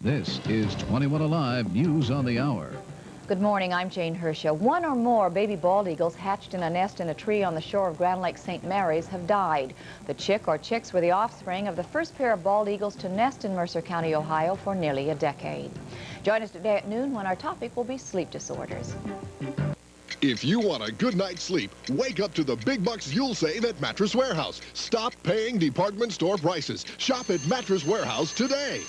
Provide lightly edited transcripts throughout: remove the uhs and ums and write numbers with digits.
This is 21 Alive News on the Hour. Good morning, I'm Jane Hersha. One or more baby bald eagles hatched in a nest in a tree on the shore of Grand Lake St. Mary's have died. The chick or chicks were the offspring of the first pair of bald eagles to nest in Mercer County, Ohio for nearly a decade. Join us today at noon when our topic will be sleep disorders. If you want a good night's sleep, wake up to the big bucks you'll save at Mattress Warehouse. Stop paying department store prices. Shop at Mattress Warehouse today.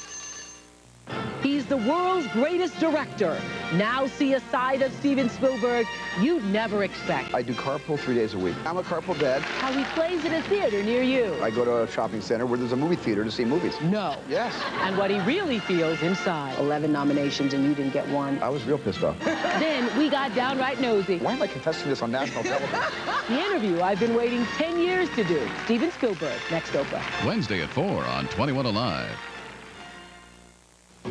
He's the world's greatest director. Now see a side of Steven Spielberg you'd never expect. I do carpool 3 days a week. I'm a carpool dad. How he plays at a theater near you. I go to a shopping center where there's a movie theater to see movies. No. Yes. And what he really feels inside. 11 nominations and you didn't get one. I was real pissed off. Then we got downright nosy. Why am I confessing this on national television? The interview I've been waiting 10 years to do. Steven Spielberg, next Oprah. Wednesday at 4 on 21 Alive.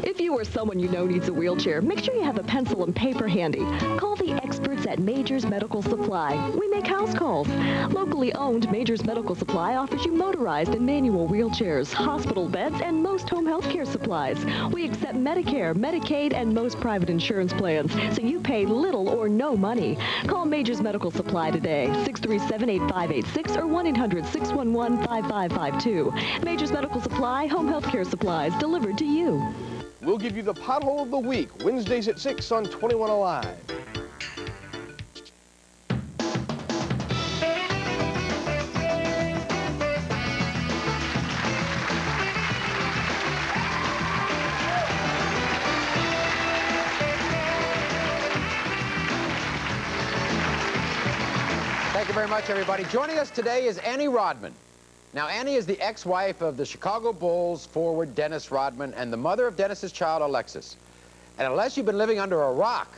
If you or someone you know needs a wheelchair, make sure you have a pencil and paper handy. Call the experts at Majors Medical Supply. We make house calls. Locally owned, Majors Medical Supply offers you motorized and manual wheelchairs, hospital beds, and most home health care supplies. We accept Medicare, Medicaid, and most private insurance plans, so you pay little or no money. Call Majors Medical Supply today, 637-8586 or 1-800-611-5552. Majors Medical Supply, home health care supplies delivered to you. We'll give you the pothole of the week, Wednesdays at 6 on 21 Alive. Thank you very much, everybody. Joining us today is Annie Rodman. Now, Annie is the ex-wife of the Chicago Bulls forward Dennis Rodman and the mother of Dennis's child, Alexis. And unless you've been living under a rock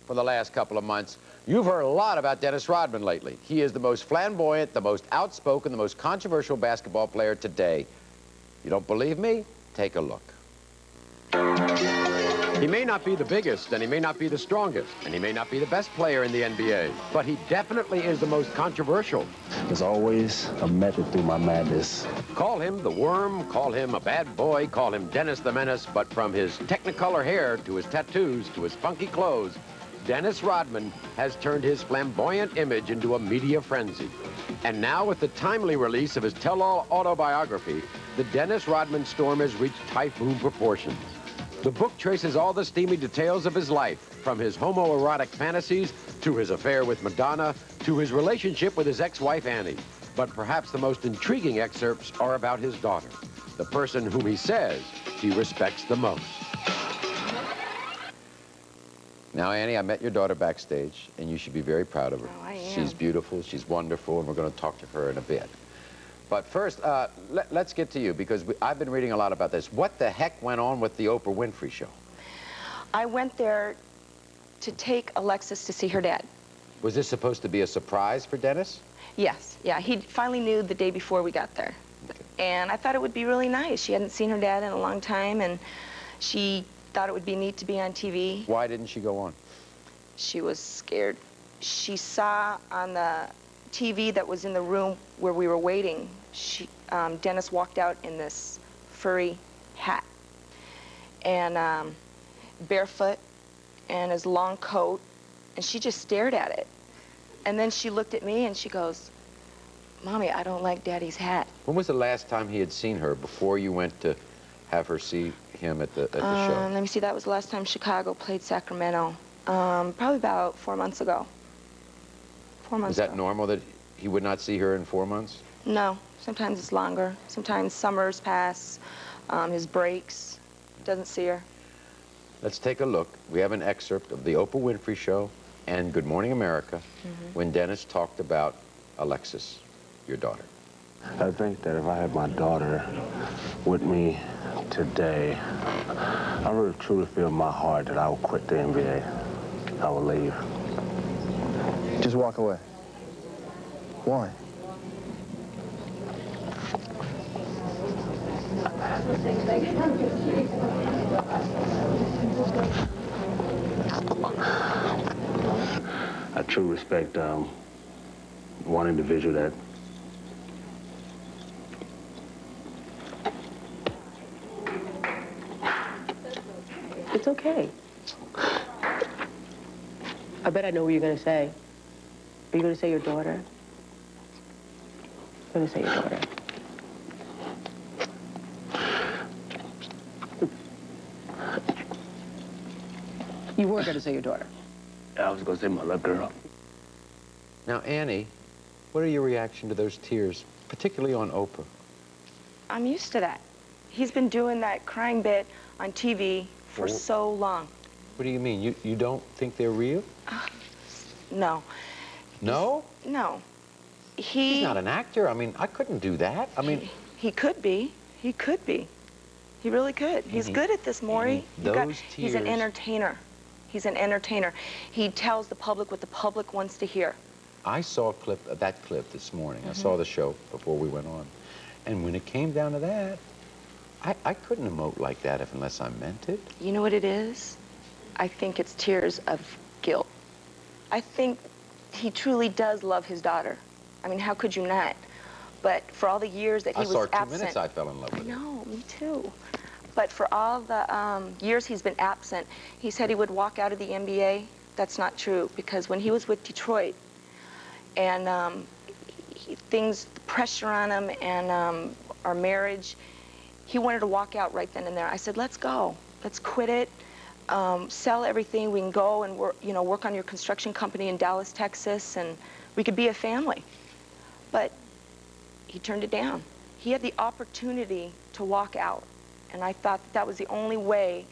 for the last couple of months, you've heard a lot about Dennis Rodman lately. He is the most flamboyant, the most outspoken, the most controversial basketball player today. You don't believe me? Take a look. He may not be the biggest, and he may not be the strongest, and he may not be the best player in the NBA, but he definitely is the most controversial. There's always a method through my madness. Call him the Worm, call him a bad boy, call him Dennis the Menace, but from his Technicolor hair to his tattoos to his funky clothes, Dennis Rodman has turned his flamboyant image into a media frenzy. And now, with the timely release of his tell-all autobiography, the Dennis Rodman storm has reached typhoon proportions. The book traces all the steamy details of his life, from his homoerotic fantasies to his affair with Madonna to his relationship with his ex-wife Annie. But perhaps the most intriguing excerpts are about his daughter, the person whom he says he respects the most. Now, Annie, I met your daughter backstage, and you should be very proud of her. Oh, I am. She's beautiful, she's wonderful, and we're going to talk to her in a bit. But first, let's get to you, because I've been reading a lot about this. What the heck went on with the Oprah Winfrey Show? I went there to take Alexis to see her dad. Was this supposed to be a surprise for Dennis? Yes, yeah, he finally knew the day before we got there. Okay. And I thought it would be really nice. She hadn't seen her dad in a long time, and she thought it would be neat to be on TV. Why didn't she go on? She was scared. She saw on the TV that was in the room where we were waiting, Dennis walked out in this furry hat and barefoot and his long coat, and she just stared at it. And then she looked at me and she goes, "Mommy, I don't like Daddy's hat." When was the last time he had seen her before you went to have her see him at the show? Let me see, that was the last time Chicago played Sacramento. Probably about 4 months ago. 4 months Is that ago. normal that he would not see her in 4 months? No, sometimes it's longer. Sometimes summers pass, his breaks, doesn't see her. Let's take a look. We have an excerpt of the Oprah Winfrey Show and Good Morning America when Dennis talked about Alexis, your daughter. I think that if I had my daughter with me today, I really truly feel in my heart that I will quit the NBA. I will leave. Just walk away. Why? I truly respect one individual that It's okay. I bet I know what you're gonna say. Are you gonna say your daughter? You're gonna say your daughter. You were gonna say your daughter. I was gonna say my little girl. Now, Annie, what are your reaction to those tears, particularly on Oprah? I'm used to that. He's been doing that crying bit on TV for so long. What do you mean? You don't think they're real? No. No? No. He's not an actor. I mean, I couldn't do that. I mean... He could be. He could be. He really could. He's good at this, Maury. He's an entertainer. He's an entertainer. He tells the public what the public wants to hear. I saw that clip this morning. I saw the show before we went on. And when it came down to that, I couldn't emote like that unless I meant it. You know what it is? I think it's tears of guilt. I think he truly does love his daughter. I mean, how could you not? But for all the years that he was absent... I saw 2 minutes, I fell in love with it. I know, me too. But for all the years he's been absent, he said he would walk out of the NBA. That's not true, because when he was with Detroit, and things, pressure on him, and our marriage, he wanted to walk out right then and there. I said, let's go. Let's quit it. Sell everything. We can go and work on your construction company in Dallas, Texas, and we could be a family. But he turned it down. He had the opportunity to walk out, and I thought that was the only way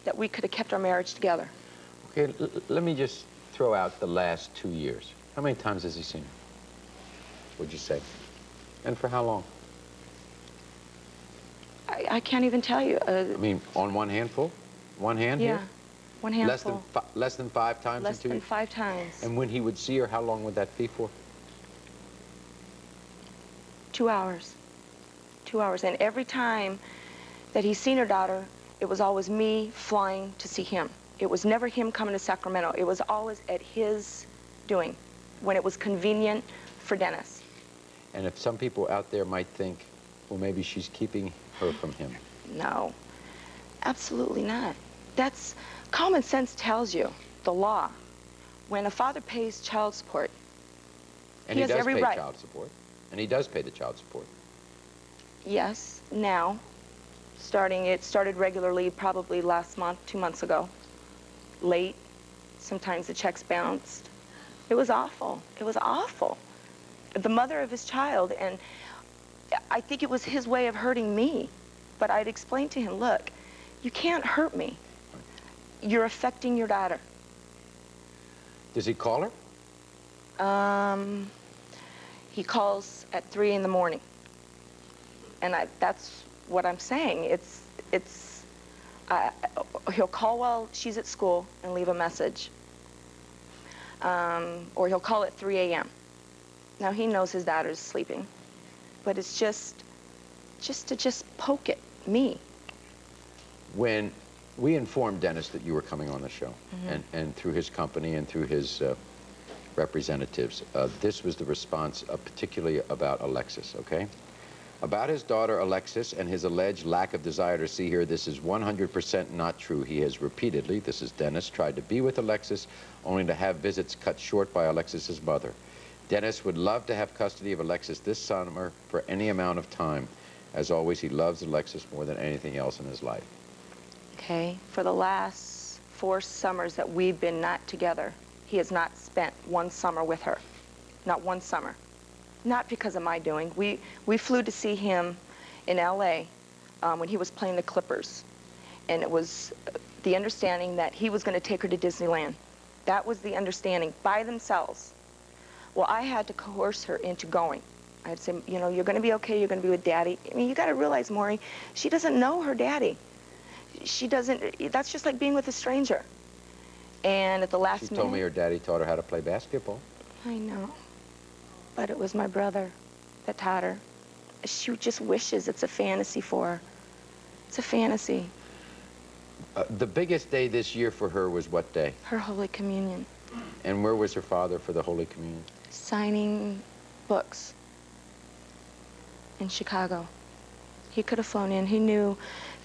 that we could have kept our marriage together. Okay, let me just throw out the last 2 years. How many times has he seen her? Would you say? And for how long? I can't even tell you. I mean, on one handful? One hand yeah, here? one handful. Less than 5 times Less in 2 than years? 5 times. And when he would see her, how long would that be for? 2 hours. 2 hours. And every time that he's seen her daughter, it was always me flying to see him. It was never him coming to Sacramento. It was always at his doing, when it was convenient for Dennis. And if some people out there might think, well, maybe she's keeping her from him. No, absolutely not. That's, common sense tells you, the law. When a father pays child support, and he has every right. And he does pay child support. And he does pay the child support. Yes, now, it started regularly probably last month, 2 months ago. Late, sometimes the checks bounced. It was awful. It was awful. The mother of his child, and I think it was his way of hurting me. But I'd explained to him, look, you can't hurt me. You're affecting your daughter. Does he call her? He calls at 3 in the morning. And that's what I'm saying. He'll call while she's at school and leave a message. Or he'll call at 3 a.m. Now, he knows his daughter's sleeping. But it's just to poke at me. When we informed Dennis that you were coming on the show, and through his company and through his representatives, this was the response, particularly about Alexis, okay? About his daughter, Alexis, and his alleged lack of desire to see her, this is 100% not true. He has repeatedly, this is Dennis, tried to be with Alexis, only to have visits cut short by Alexis's mother. Dennis would love to have custody of Alexis this summer for any amount of time. As always, he loves Alexis more than anything else in his life. Okay, for the last 4 summers that we've been not together, he has not spent 1 summer with her. Not 1 summer. Not because of my doing. We flew to see him in L.A. When he was playing the Clippers. And it was the understanding that he was going to take her to Disneyland. That was the understanding, by themselves. Well, I had to coerce her into going. I had to say, you know, you're going to be okay, you're going to be with Daddy. I mean, you got to realize, Maury, she doesn't know her daddy. She doesn't, that's just like being with a stranger. And at the last minute... She told me her daddy taught her how to play basketball. I know. But it was my brother that taught her. She just wishes it's a fantasy for her. It's a fantasy. The biggest day this year for her was what day? Her Holy Communion. And where was her father for the Holy Communion? Signing books in Chicago. He could have flown in. He knew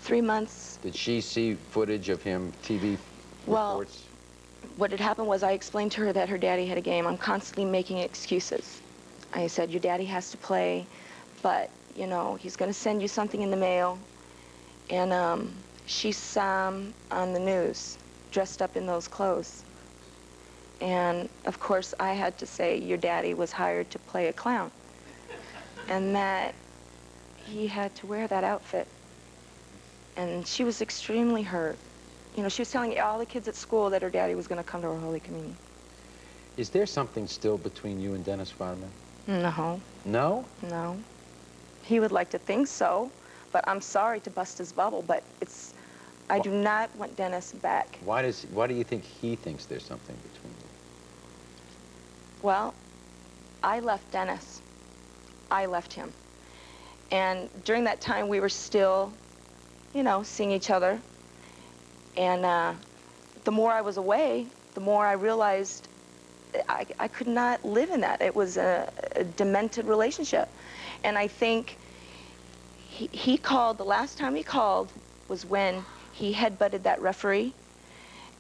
3 months. Did she see footage of him, TV Well, reports? what had happened was I explained to her that her daddy had a game. I'm constantly making excuses. I said, your daddy has to play, but, you know, he's going to send you something in the mail. And she saw him on the news, dressed up in those clothes. And, of course, I had to say, your daddy was hired to play a clown. And that he had to wear that outfit. And she was extremely hurt. You know, she was telling all the kids at school that her daddy was going to come to her Holy Communion. Is there something still between you and Dennis Rodman? No. No? No. He would like to think so, but I'm sorry to bust his bubble, but it's, I do not want Dennis back. Why do you think he thinks there's something between you? Well, I left Dennis. I left him. And during that time, we were still, you know, seeing each other. And the more I was away, the more I realized I could not live in that. It was a demented relationship. And I think he called, the last time he called was when he headbutted that referee.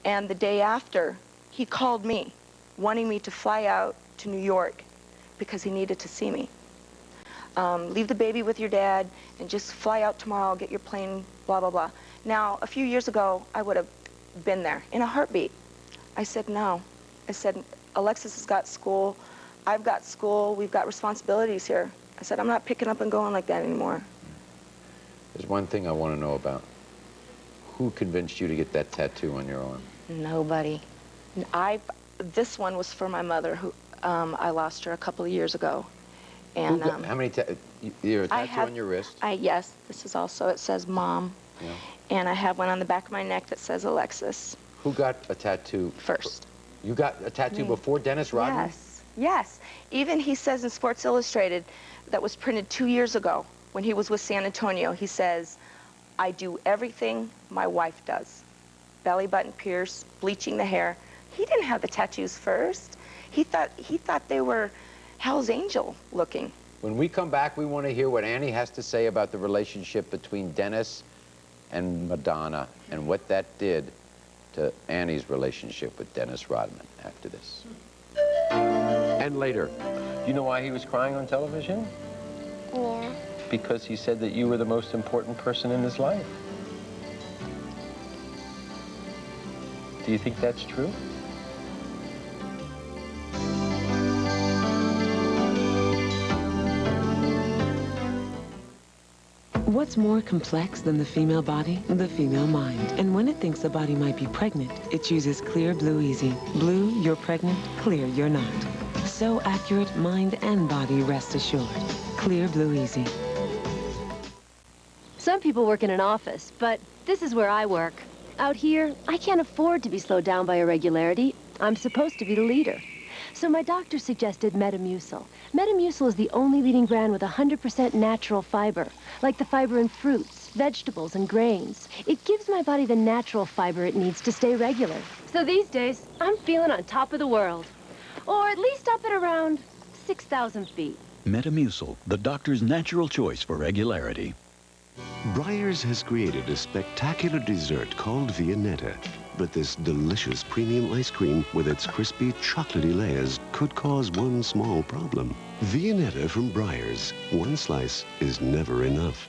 And the day after, he called me, wanting me to fly out to New York because he needed to see me. Leave the baby with your dad and just fly out tomorrow, get your plane, blah, blah, blah. Now, a few years ago, I would have been there in a heartbeat. I said, no. I said, Alexis has got school, I've got school, we've got responsibilities here. I said, I'm not picking up and going like that anymore. There's one thing I want to know about. Who convinced you to get that tattoo on your arm? Nobody. This one was for my mother, who I lost her a couple of years ago. And how many you have a tattoo on your wrist? Yes, this is also, it says Mom. Yeah. And I have one on the back of my neck that says Alexis. Who got a tattoo? First. You got a tattoo before Dennis Rodman? Yes, yes. Even he says in Sports Illustrated, that was printed 2 years ago when he was with San Antonio, he says, I do everything my wife does. Belly button pierce, bleaching the hair. He didn't have the tattoos first. He thought they were Hell's Angel looking. When we come back, we want to hear what Annie has to say about the relationship between Dennis and Madonna and what that did to Annie's relationship with Dennis Rodman after this. And later. You know why he was crying on television? Yeah. Because he said that you were the most important person in his life. Do you think that's true? What's more complex than the female body? The female mind. And when it thinks the body might be pregnant, it chooses Clear Blue Easy. Blue, you're pregnant. Clear, you're not. So accurate, mind and body rest assured. Clear Blue Easy. Some people work in an office, but this is where I work. Out here, I can't afford to be slowed down by irregularity. I'm supposed to be the leader. So my doctor suggested Metamucil. Metamucil is the only leading brand with 100% natural fiber, like the fiber in fruits, vegetables, and grains. It gives my body the natural fiber it needs to stay regular. So these days, I'm feeling on top of the world. Or at least up at around 6,000 feet. Metamucil, the doctor's natural choice for regularity. Breyers has created a spectacular dessert called Viennetta. But this delicious premium ice cream with its crispy, chocolatey layers could cause one small problem. Viennetta from Breyers. One slice is never enough.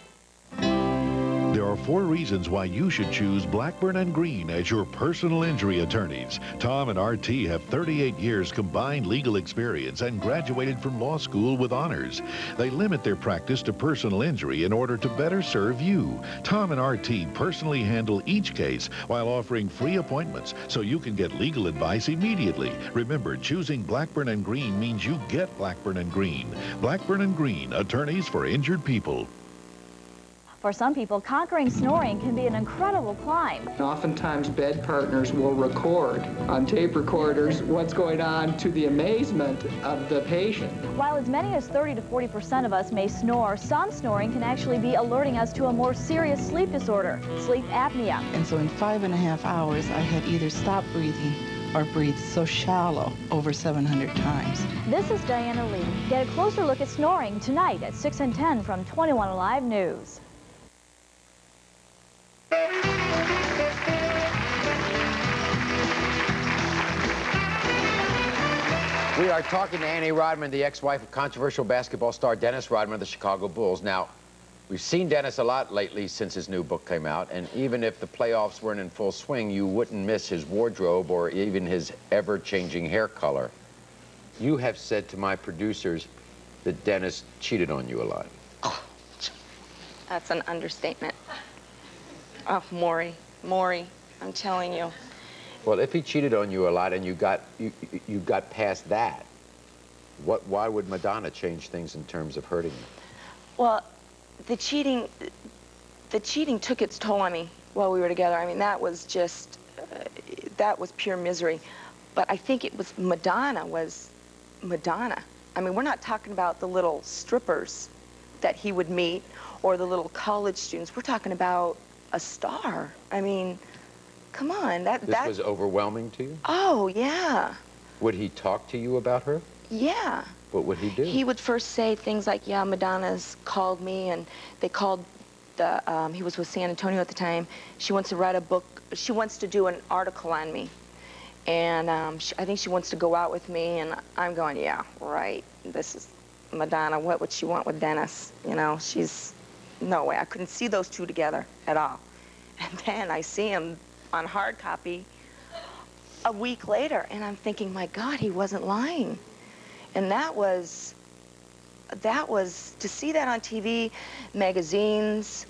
There are 4 reasons why you should choose Blackburn & Green as your personal injury attorneys. Tom and RT have 38 years combined legal experience and graduated from law school with honors. They limit their practice to personal injury in order to better serve you. Tom and RT personally handle each case while offering free appointments so you can get legal advice immediately. Remember, choosing Blackburn & Green means you get Blackburn & Green. Blackburn & Green, attorneys for injured people. For some people, conquering snoring can be an incredible climb. Oftentimes, bed partners will record on tape recorders what's going on to the amazement of the patient. While as many as 30 to 40% of us may snore, some snoring can actually be alerting us to a more serious sleep disorder, sleep apnea. And so in 5.5 hours, I had either stopped breathing or breathed so shallow over 700 times. This is Diana Lee. Get a closer look at snoring tonight at 6 and 10 from 21 Alive News. We are talking to Annie Rodman, the ex-wife of controversial basketball star Dennis Rodman of the Chicago Bulls. Now, we've seen Dennis a lot lately since his new book came out, and even if the playoffs weren't in full swing, you wouldn't miss his wardrobe or even his ever-changing hair color. You have said to my producers that Dennis cheated on you a lot. Oh, that's an understatement. Oh, Maury, I'm telling you. Well, if he cheated on you a lot and you got past that, why would Madonna change things in terms of hurting you? Well, the cheating took its toll on me while we were together. I mean, that was just, that was pure misery. But I think it was Madonna. I mean, we're not talking about the little strippers that he would meet or the little college students. We're talking about a star. I mean, come on. That was overwhelming to you? Oh, yeah. Would he talk to you about her? Yeah. What would he do? He would first say things like, yeah, Madonna's called me, and they called he was with San Antonio at the time. She wants to write a book. She wants to do an article on me. And I think she wants to go out with me, and I'm going, yeah, right. This is Madonna. What would she want with Dennis? You know, no way. I couldn't see those two together at all. And then I see him on hard copy a week later, and I'm thinking, my God, he wasn't lying. And that was, to see that on TV, magazines,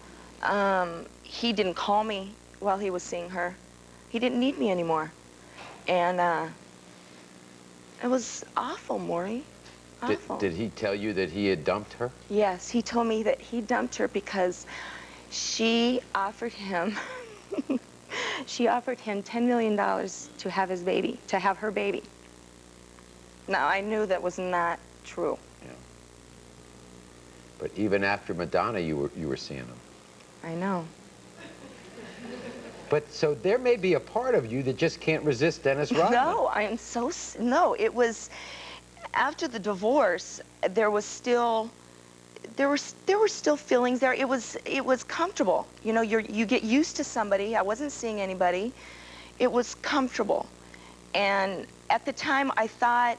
he didn't call me while he was seeing her. He didn't need me anymore. And it was awful, Maury. Awful. Did he tell you that he had dumped her? Yes, he told me that he dumped her because she offered him she offered him $10 million to have his baby, to have her baby. Now, I knew that was not true. Yeah. But even after Madonna, you were seeing him. I know. But so there may be a part of you that just can't resist Dennis Rodman. No, I am no, it was after the divorce, there were still feelings there. It was comfortable. You know, you get used to somebody. I wasn't seeing anybody. It was comfortable. And at the time I thought,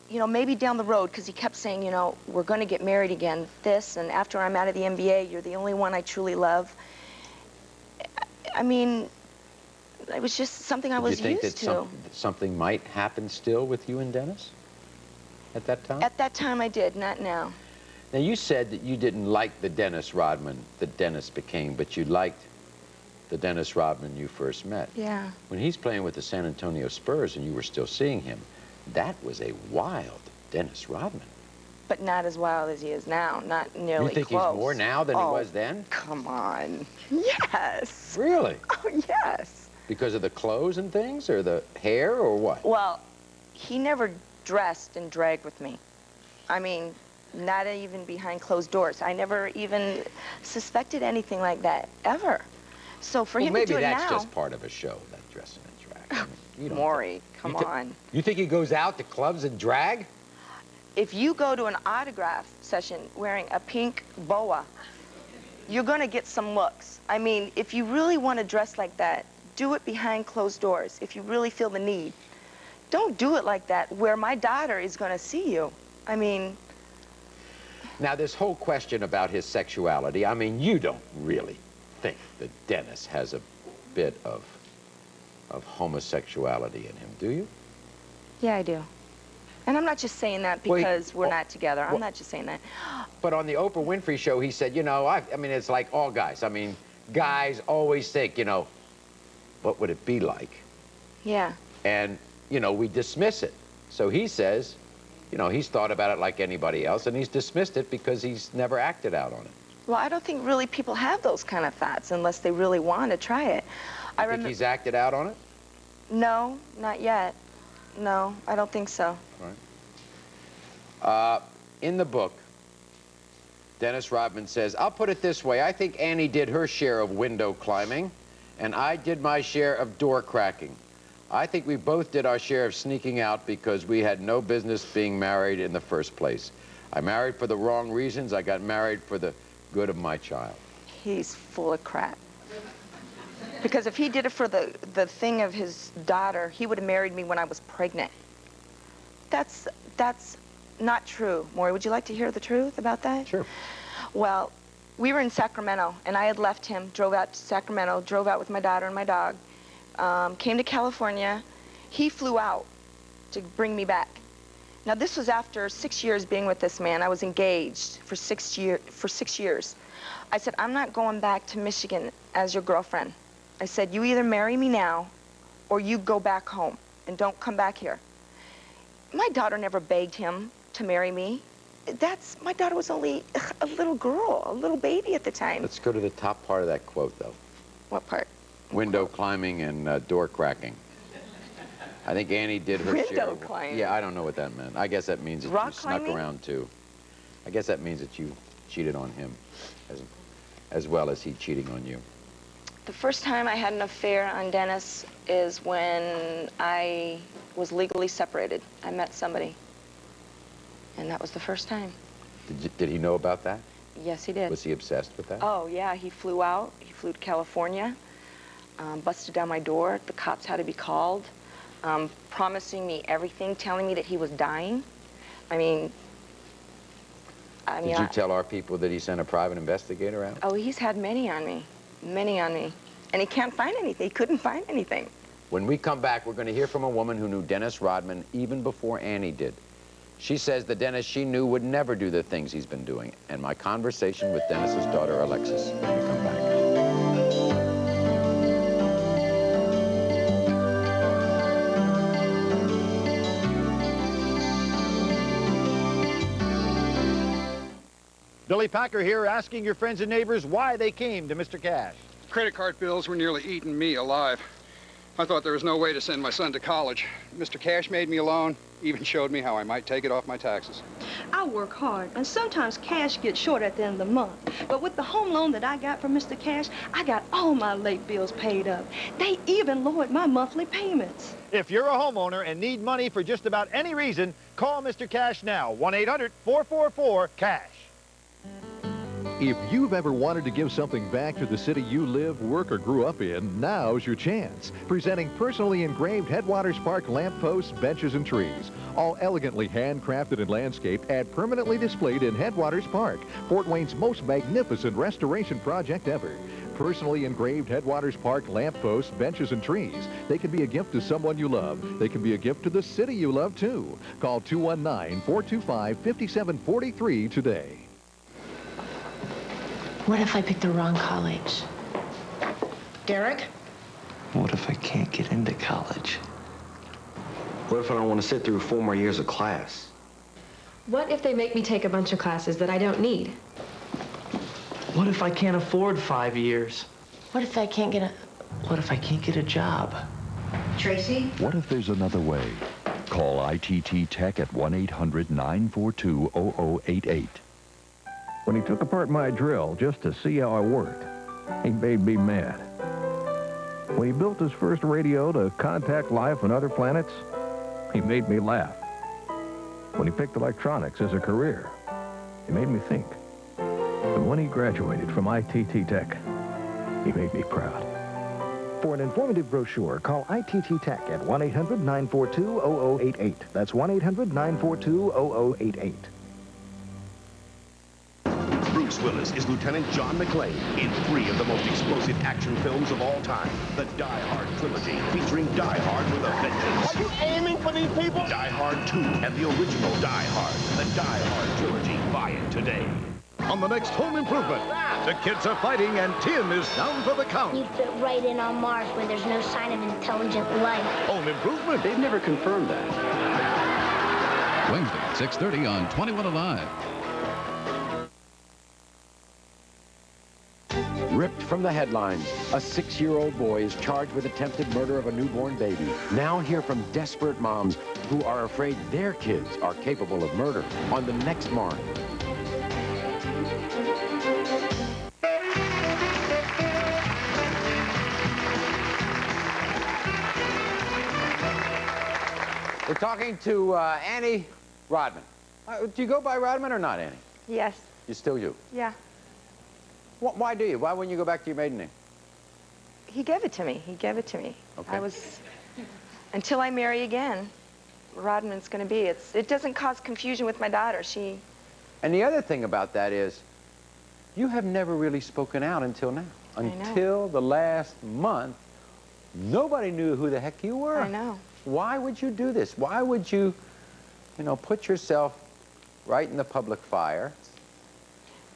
you know, maybe down the road, because he kept saying, you know, we're going to get married again, this, and after I'm out of the NBA, you're the only one I truly love. I mean, it was just something I was used to. Do you think that something might happen still with you and Dennis at that time? At that time I did, not now. Now, you said that you didn't like the Dennis Rodman that Dennis became, but you liked the Dennis Rodman you first met. Yeah. When he's playing with the San Antonio Spurs and you were still seeing him, that was a wild Dennis Rodman. But not as wild as he is now, not nearly You think close. he's more now than he was then? Come on. Yes. Really? Oh, yes. Because of the clothes and things, or the hair, or what? Well, he never dressed in drag with me. I mean, not even behind closed doors. I never even suspected anything like that, ever. So for him to do it now... Maybe that's just part of a show, that dressing in drag. I mean, Maury, come on. You think he goes out to clubs in drag? If you go to an autograph session wearing a pink boa, you're going to get some looks. I mean, if you really want to dress like that, do it behind closed doors. If you really feel the need, don't do it like that where my daughter is going to see you. I mean... Now, this whole question about his sexuality, I mean, you don't really think that Dennis has a bit of homosexuality in him, do you? Yeah, I do. And I'm not just saying that because we're not together. I'm not just saying that. But on the Oprah Winfrey show, he said, you know, I mean, it's like all guys. I mean, guys always think, you know, what would it be like? Yeah. And, you know, we dismiss it. So he says, you know, he's thought about it like anybody else, and he's dismissed it because he's never acted out on it. Well, I don't think really people have those kind of thoughts unless they really want to try it. You think he's acted out on it? No, not yet. No, I don't think so. Right. In the book, Dennis Rodman says, I'll put it this way. I think Annie did her share of window climbing, and I did my share of door cracking. I think we both did our share of sneaking out because we had no business being married in the first place. I married for the wrong reasons. I got married for the good of my child. He's full of crap. Because if he did it for the thing of his daughter, he would have married me when I was pregnant. That's not true. Maury, would you like to hear the truth about that? Sure. Well, we were in Sacramento, and I had left him, drove out to Sacramento, drove out with my daughter and my dog, came to California. He flew out to bring me back. Now, this was after 6 years being with this man. I was engaged for 6 years. I said, I'm not going back to Michigan as your girlfriend. I said, you either marry me now or you go back home and don't come back here. My daughter never begged him to marry me. My daughter was only a little girl, a little baby at the time. Let's go to the top part of that quote, though. What part? Window climbing and door cracking. I think Annie did her share. Window climbing? Yeah, I don't know what that meant. I guess that means that Rock you snuck climbing? around, too. I guess that means that you cheated on him as well as he cheating on you. The first time I had an affair on Dennis is when I was legally separated. I met somebody, and that was the first time. Did he know about that? Yes, he did. Was he obsessed with that? Oh, yeah, he flew out. He flew to California, busted down my door. The cops had to be called, promising me everything, telling me that he was dying. I mean, Did you tell our people that he sent a private investigator out? Oh, he's had many on me. Many on me. And he can't find anything. He couldn't find anything. When we come back, we're going to hear from a woman who knew Dennis Rodman even before Annie did. She says the Dennis she knew would never do the things he's been doing. And my conversation with Dennis's daughter, Alexis, when we come back. Billy Packer here, asking your friends and neighbors why they came to Mr. Cash. Credit card bills were nearly eating me alive. I thought there was no way to send my son to college. Mr. Cash made me a loan, even showed me how I might take it off my taxes. I work hard, and sometimes cash gets short at the end of the month. But with the home loan that I got from Mr. Cash, I got all my late bills paid up. They even lowered my monthly payments. If you're a homeowner and need money for just about any reason, call Mr. Cash now, 1-800-444-CASH. If you've ever wanted to give something back to the city you live, work, or grew up in, now's your chance. Presenting personally engraved Headwaters Park lampposts, benches, and trees. All elegantly handcrafted and landscaped and permanently displayed in Headwaters Park, Fort Wayne's most magnificent restoration project ever. Personally engraved Headwaters Park lampposts, benches, and trees. They can be a gift to someone you love. They can be a gift to the city you love, too. Call 219-425-5743 today. What if I pick the wrong college? Derek? What if I can't get into college? What if I don't want to sit through 4 more years of class? What if they make me take a bunch of classes that I don't need? What if I can't afford 5 years? What if I can't get a... What if I can't get a job? Tracy? What if there's another way? Call ITT Tech at 1-800-942-0088. When he took apart my drill just to see how I worked, he made me mad. When he built his first radio to contact life on other planets, he made me laugh. When he picked electronics as a career, he made me think. And when he graduated from ITT Tech, he made me proud. For an informative brochure, call ITT Tech at 1-800-942-0088. That's 1-800-942-0088. Bruce Willis is Lieutenant John McClane in 3 of the most explosive action films of all time. The Die Hard trilogy, featuring Die Hard with a vengeance. Are you aiming for these people? Die Hard 2 and the original Die Hard. The Die Hard trilogy. Buy it today. On the next Home Improvement, the kids are fighting and Tim is down for the count. You fit right in on Mars where there's no sign of intelligent life. Home Improvement. They've never confirmed that. Wednesday at 6:30 on 21 Alive. Ripped from the headlines, a 6-year-old boy is charged with attempted murder of a newborn baby. Now hear from desperate moms who are afraid their kids are capable of murder on the next Maury. We're talking to Annie Rodman. Do you go by Rodman or not, Annie? Yes. You still you? Yeah. Why do you? Why wouldn't you go back to your maiden name? He gave it to me. He gave it to me. Okay. I was... Until I marry again. Rodman's going to be. It doesn't cause confusion with my daughter. And the other thing about that is, you have never really spoken out until now. Until the last month, nobody knew who the heck you were. I know. Why would you do this? Why would you, put yourself right in the public fire?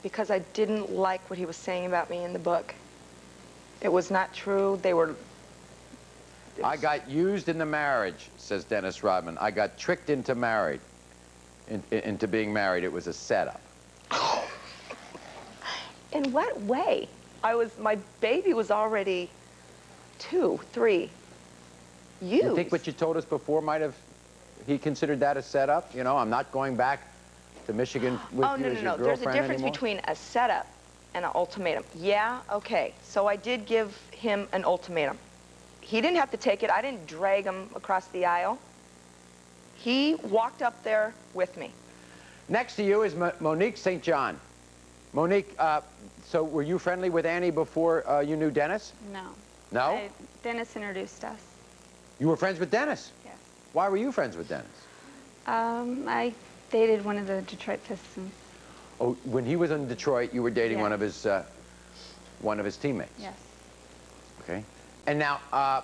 Because I didn't like what he was saying about me in the book. It was not true. I got used in the marriage, says Dennis Rodman. I got tricked into into being married. It was a setup. In what way? My baby was already 2, 3. You think what you told us before he considered that a setup? I'm not going back to Michigan with you as your girlfriend There's a difference anymore? between a setup and an ultimatum. Yeah, okay. So I did give him an ultimatum. He didn't have to take it. I didn't drag him across the aisle. He walked up there with me. Next to you is Monique St. John. Monique, so were you friendly with Annie before you knew Dennis? No. No? Dennis introduced us. You were friends with Dennis? Yes. Why were you friends with Dennis? I dated one of the Detroit Pistons. Oh, when he was in Detroit, you were dating one of his teammates? Yes. Okay. And now,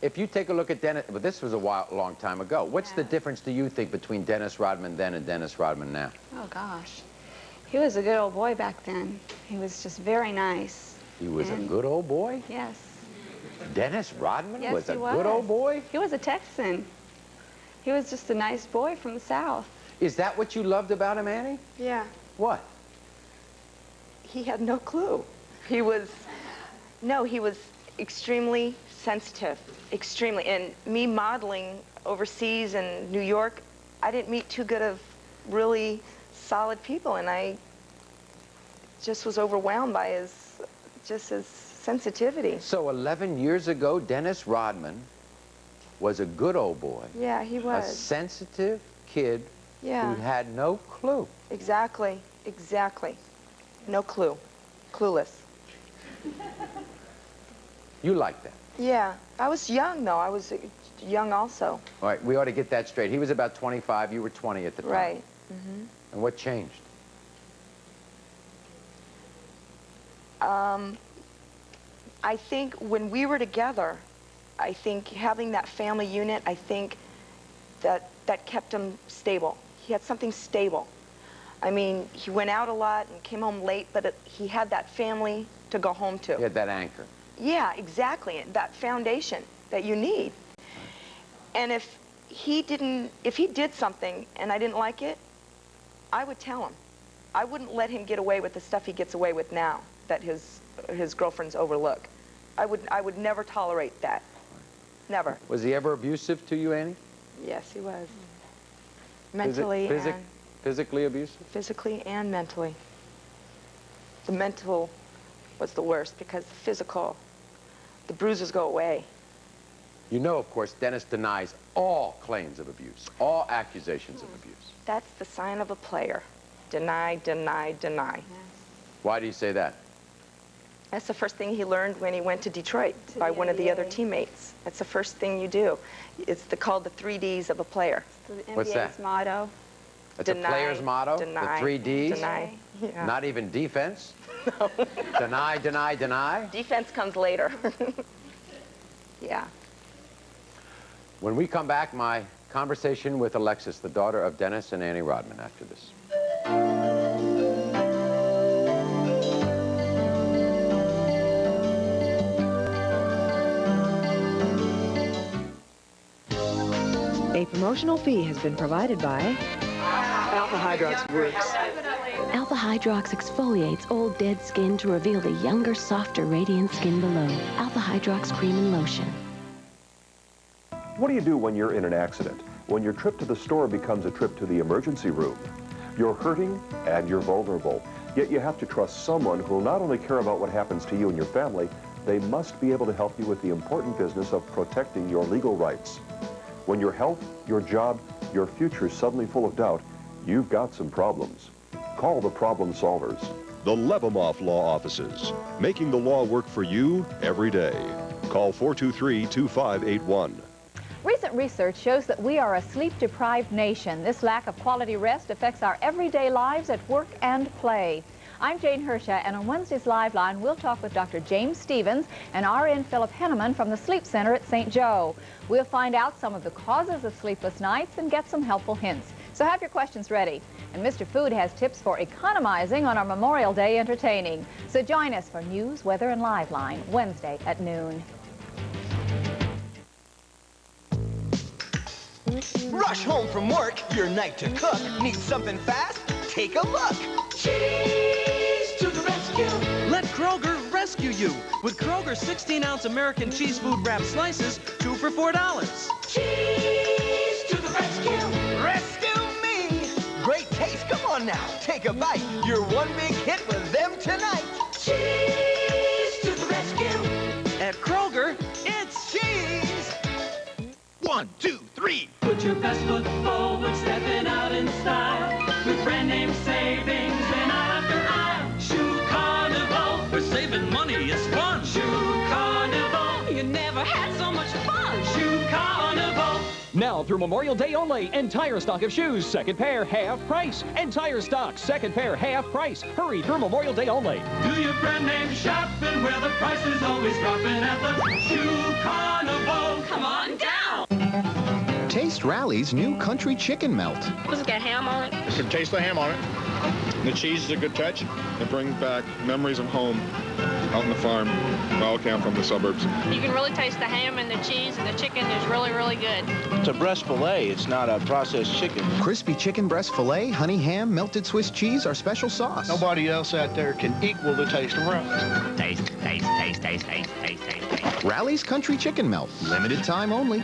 if you take a look at Dennis, but this was a long time ago. What's the difference, do you think, between Dennis Rodman then and Dennis Rodman now? Oh, gosh. He was a good old boy back then. He was just very nice. He was a good old boy? Yes. Dennis Rodman Yes, was a he was. good old boy? He was a Texan. He was just a nice boy from the South. Is that what you loved about him, Annie? Yeah. What? He had no clue. He was extremely sensitive, extremely. And me modeling overseas in New York, I didn't meet too good of really solid people, and I just was overwhelmed by his sensitivity. So 11 years ago, Dennis Rodman was a good old boy. Yeah, he was. A sensitive kid who had no clue. Exactly, exactly. No clue. Clueless. You like that? Yeah. I was young, though. I was young also. All right, we ought to get that straight. He was about 25, you were 20 at the time. Right. Mm-hmm. And what changed? I think when we were together, I think having that family unit, I think that kept him stable. He had something stable. I mean, he went out a lot and came home late, but he had that family to go home to. He had that anchor. Yeah, exactly. That foundation that you need. And if he did something and I didn't like it, I would tell him. I wouldn't let him get away with the stuff he gets away with now that his girlfriends overlook. I would never tolerate that. Never. Was he ever abusive to you, Annie? Yes, he was. Mentally and physically abusive? Physically and mentally. The mental was the worst because the physical, the bruises go away. You know, of course, Dennis denies all claims of abuse, all accusations of abuse. That's the sign of a player. Deny, deny, deny. Why do you say that? That's the first thing he learned when he went to Detroit by one of the other teammates. That's the first thing you do. It's called the 3 Ds of a player. What's that? NBA's motto. That's a player's motto? Deny, the 3 Ds? Deny. Yeah. Not even defense? No. Deny, deny, deny? Defense comes later. Yeah. When we come back, my conversation with Alexis, the daughter of Dennis and Annie Rodman, after this. A promotional fee has been provided by Alpha Hydrox works. Alpha Hydrox exfoliates old dead skin to reveal the younger, softer, radiant skin below. Alpha Hydrox cream and lotion. What do you do when you're in an accident? When your trip to the store becomes a trip to the emergency room? You're hurting and you're vulnerable, yet you have to trust someone who will not only care about what happens to you and your family, they must be able to help you with the important business of protecting your legal rights. When your health, your job, your future is suddenly full of doubt, you've got some problems. Call the problem solvers. The Lebemoff Law Offices, making the law work for you every day. Call 423-2581. Research Recent research shows that we are a sleep-deprived nation. This lack of quality rest affects our everyday lives at work and play. I'm Jane Hersha, and on Wednesday's Live Line, we'll talk with Dr. James Stevens and RN Philip Henneman from the Sleep Center at St. Joe. We'll find out some of the causes of sleepless nights and get some helpful hints. So have your questions ready. And Mr. Food has tips for economizing on our Memorial Day entertaining. So join us for news, weather, and Live Line Wednesday at noon. Rush home from work, your night to cook. Need something fast? Take a look. Cheese to the rescue. Let Kroger rescue you with Kroger 16-ounce American cheese food wrap slices, 2 for $4. Cheese to the rescue. Rescue me. Great taste. Come on now, take a bite. You're one big hit with them tonight. Cheese to the rescue. At Kroger, it's cheese. 1, 2, 3. Put your best foot forward, stepping out in style. With brand name savings in aisle after aisle. Shoe Carnival. We're saving money, it's fun. Shoe Carnival. You never had so much fun. Shoe Carnival. Now through Memorial Day only, entire stock of shoes, second pair, half price. Entire stock, second pair, half price. Hurry through Memorial Day only. Do your brand name shopping where the price is always dropping at the Shoe Carnival. Come on down. Taste Rally's new country chicken melt. Does it get ham on it? You can taste the ham on it. The cheese is a good touch. It brings back memories of home out in the farm. Well, came from the suburbs. You can really taste the ham and the cheese, and the chicken is really, really good. It's a breast filet. It's not a processed chicken. Crispy chicken breast filet, honey ham, melted Swiss cheese, our special sauce. Nobody else out there can equal the taste of Rally's. Taste, taste, taste, taste, taste, taste, taste, taste. Rally's country chicken melt. Limited time only.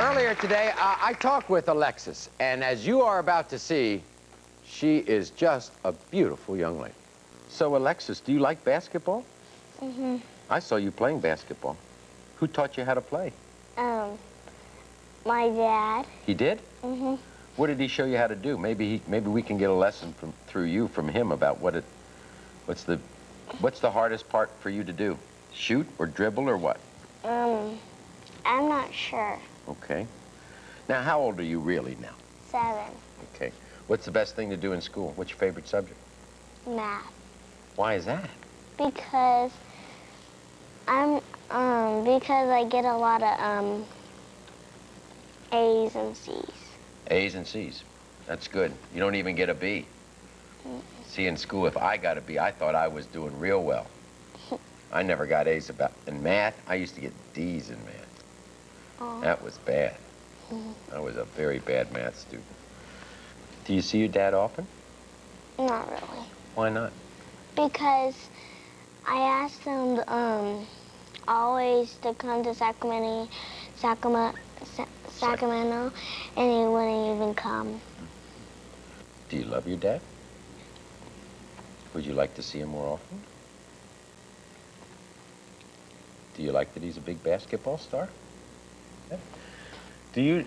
Earlier today, I talked with Alexis, and as you are about to see, she is just a beautiful young lady. So, Alexis, do you like basketball? Mm-hmm. I saw you playing basketball. Who taught you how to play? My dad. He did? Mm-hmm. What did he show you how to do? Maybe we can get a lesson from him about what's the hardest part for you to do? Shoot or dribble or what? I'm not sure. Okay. Now, how old are you really now? 7. Okay. What's the best thing to do in school? What's your favorite subject? Math. Why is that? Because because I get a lot of A's and C's. A's and C's. That's good. You don't even get a B. See, in school, if I got a B, I thought I was doing real well. I never got A's in math. I used to get D's in math. Oh. That was bad. I was a very bad math student. Do you see your dad often? Not really. Why not? Because I asked him always to come to Sacramento, and he wouldn't even come. Do you love your dad? Would you like to see him more often? Do you like that he's a big basketball star? Yeah.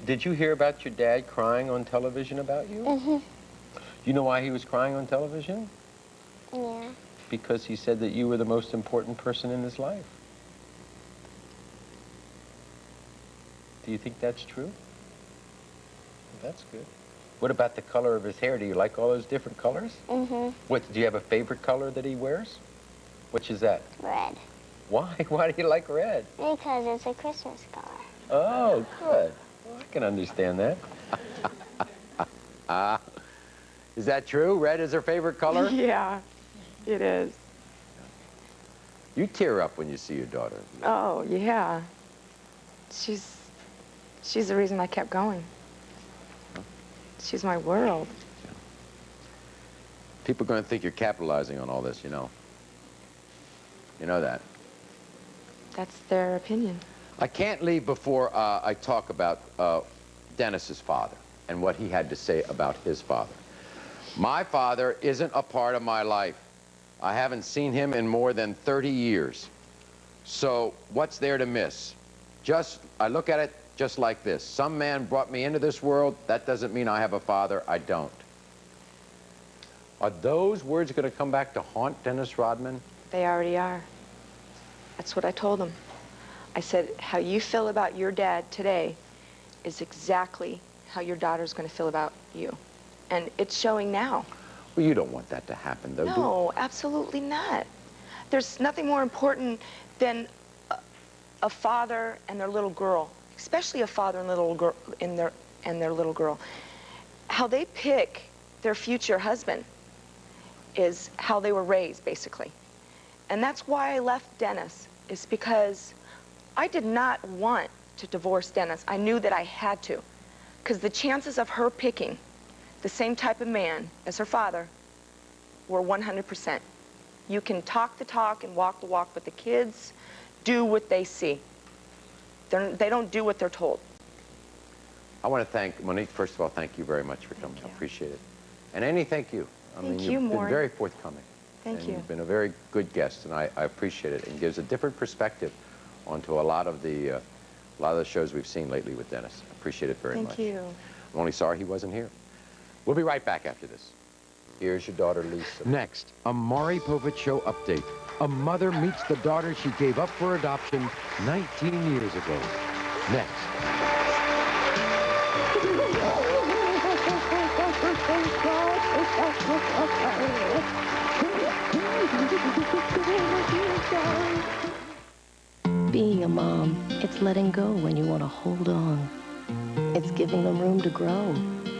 Did you hear about your dad crying on television about you? Mm-hmm. You know why he was crying on television? Yeah. Because he said that you were the most important person in his life. Do you think that's true? That's good. What about the color of his hair? Do you like all those different colors? Mm-hmm. Do you have a favorite color that he wears? Which is that? Red. Why? Why do you like red? Because it's a Christmas color. Oh, good. Well, I can understand that. Is that true? Red is her favorite color? Yeah, it is. You tear up when you see your daughter. Oh, yeah. She's the reason I kept going. She's my world. People are going to think you're capitalizing on all this, you know. You know that. That's their opinion. I can't leave before I talk about Dennis's father and what he had to say about his father. My father isn't a part of my life. I haven't seen him in more than 30 years. So what's there to miss? I look at it just like this. Some man brought me into this world. That doesn't mean I have a father. I don't. Are those words going to come back to haunt Dennis Rodman? They already are. That's what I told him. I said, how you feel about your dad today is exactly how your daughter's going to feel about you. And it's showing now. Well, you don't want that to happen, though, do you? No, absolutely not. There's nothing more important than a father and their little girl, especially a father and little girl and their little girl. How they pick their future husband is how they were raised, basically. And that's why I left Dennis, is because I did not want to divorce Dennis. I knew that I had to, because the chances of her picking the same type of man as her father were 100%. You can talk the talk and walk the walk, but the kids do what they see. They don't do what they're told. I want to thank Monique. First of all, thank you very much for coming. I appreciate it. And Annie, thank you. I mean, you've been very forthcoming. Thank you. You've been a very good guest, and I appreciate it. And gives a different perspective onto a lot of the shows we've seen lately with Dennis. I appreciate it very much. Thank you. I'm only sorry he wasn't here. We'll be right back after this. Here's your daughter, Lisa. Next, a Maury Povich Show update. A mother meets the daughter she gave up for adoption 19 years ago. Next. Being a mom, it's letting go when you want to hold on. It's giving them room to grow,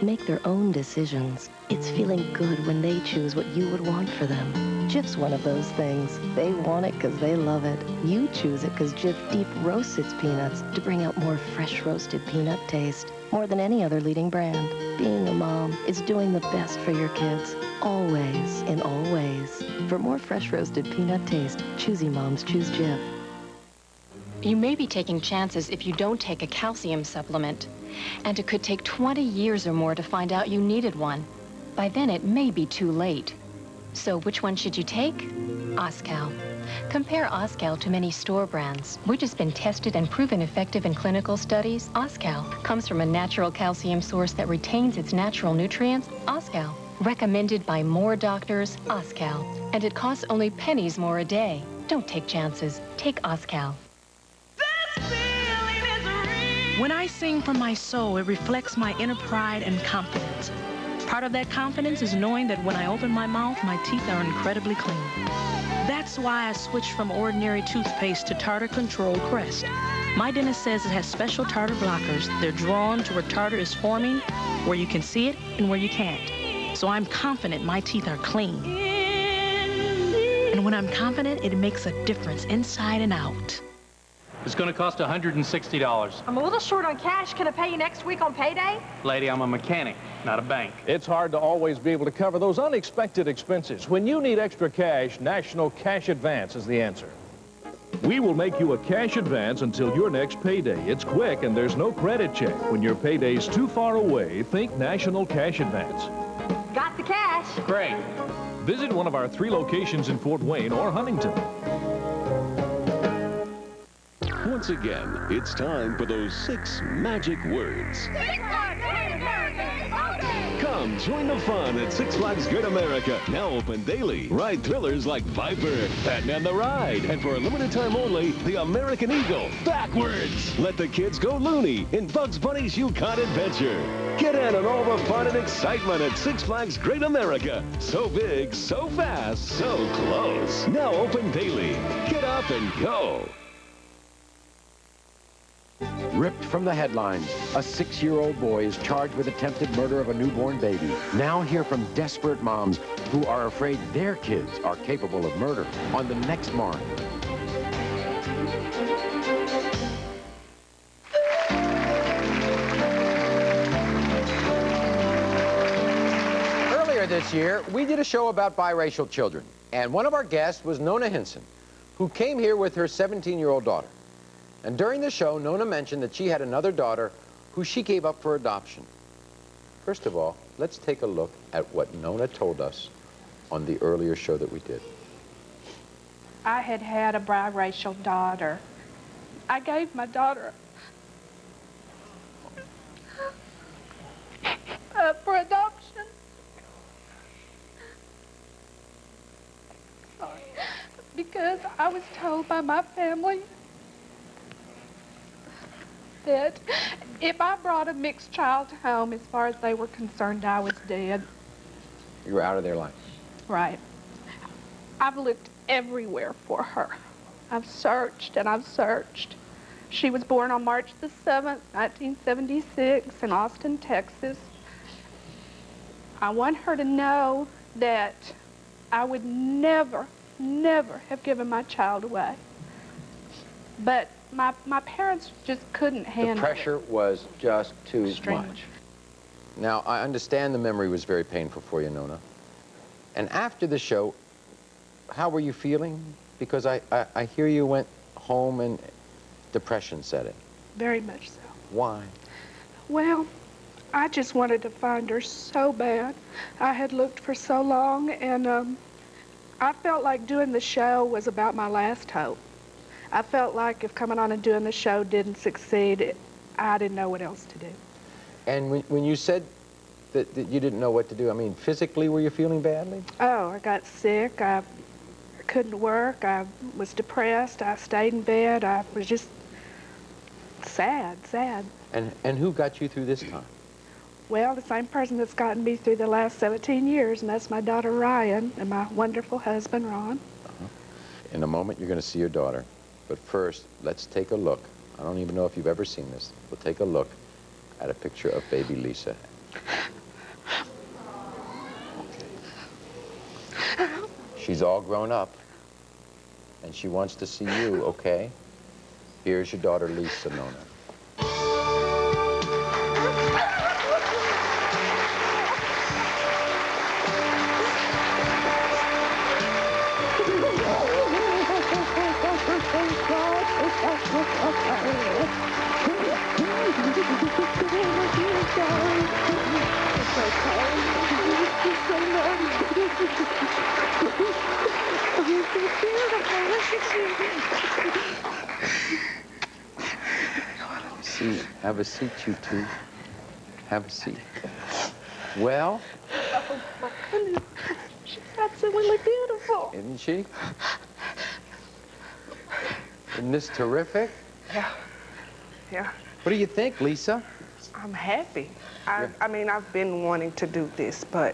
make their own decisions. It's feeling good when they choose what you would want for them. Jif's one of those things. They want it because they love it. You choose it because Jif deep roasts its peanuts to bring out more fresh roasted peanut taste. More than any other leading brand. Being a mom is doing the best for your kids. Always, in all ways. For more fresh roasted peanut taste, choosy moms choose Jif. You may be taking chances if you don't take a calcium supplement. And it could take 20 years or more to find out you needed one. By then, it may be too late. So which one should you take? Oscal. Compare Oscal to many store brands, which has been tested and proven effective in clinical studies. Oscal comes from a natural calcium source that retains its natural nutrients. Oscal. Recommended by more doctors. Oscal. And it costs only pennies more a day. Don't take chances. Take Oscal. When I sing from my soul, it reflects my inner pride and confidence. Part of that confidence is knowing that when I open my mouth, my teeth are incredibly clean. That's why I switched from ordinary toothpaste to Tartar Control Crest. My dentist says it has special tartar blockers. They're drawn to where tartar is forming, where you can see it and where you can't. So I'm confident my teeth are clean. And when I'm confident, it makes a difference inside and out. It's going to cost $160. I'm a little short on cash. Can I pay you next week on payday? Lady, I'm a mechanic, not a bank. It's hard to always be able to cover those unexpected expenses. When you need extra cash, National Cash Advance is the answer. We will make you a cash advance until your next payday. It's quick and there's no credit check. When your payday's too far away, think National Cash Advance. Got the cash. Great. Visit one of our 3 locations in Fort Wayne or Huntington. Once again, it's time for those 6 magic words. Come, join the fun at Six Flags Great America. Now open daily. Ride thrillers like Viper, Batman the Ride, and for a limited time only, the American Eagle, backwards. Let the kids go loony in Bugs Bunny's Yukon Adventure. Get in on all the fun and excitement at Six Flags Great America. So big, so fast, so close. Now open daily. Get up and go. Ripped from the headlines, a 6-year-old boy is charged with attempted murder of a newborn baby. Now hear from desperate moms who are afraid their kids are capable of murder on the next Maury. Earlier this year, we did a show about biracial children, and one of our guests was Nona Hinson, who came here with her 17-year-old daughter. And during the show, Nona mentioned that she had another daughter who she gave up for adoption. First of all, let's take a look at what Nona told us on the earlier show that we did. I had a biracial daughter. I gave my daughter up for adoption. Sorry. Because I was told by my family that if I brought a mixed child home, as far as they were concerned, I was dead. You were out of their life. Right. I've looked everywhere for her. I've searched and I've searched. She was born on March the 7th, 1976 in Austin, Texas. I want her to know that I would never, never have given my child away. But my parents just couldn't handle it. The pressure was just too much. Now, I understand the memory was very painful for you, Nona. And after the show, how were you feeling? Because I hear you went home and depression set in. Very much so. Why? Well, I just wanted to find her so bad. I had looked for so long, and I felt like doing the show was about my last hope. I felt like if coming on and doing the show didn't succeed, I didn't know what else to do. And when you said that you didn't know what to do, I mean, physically, were you feeling badly? Oh, I got sick. I couldn't work. I was depressed. I stayed in bed. I was just sad. And who got you through this time? Well, the same person that's gotten me through the last 17 years, and that's my daughter Ryan and my wonderful husband Ron. In a moment, you're going to see your daughter. But first, let's take a look. I don't even know if you've ever seen this. We'll take a look at a picture of baby Lisa. She's all grown up, and she wants to see you, okay? Here's your daughter Lisa, Nona. Have a seat, you two. Have a seat. Well? Oh, my goodness. She's absolutely beautiful. Isn't she? Isn't this terrific? Yeah. What do you think, Lisa? I'm happy. I mean, I've been wanting to do this, but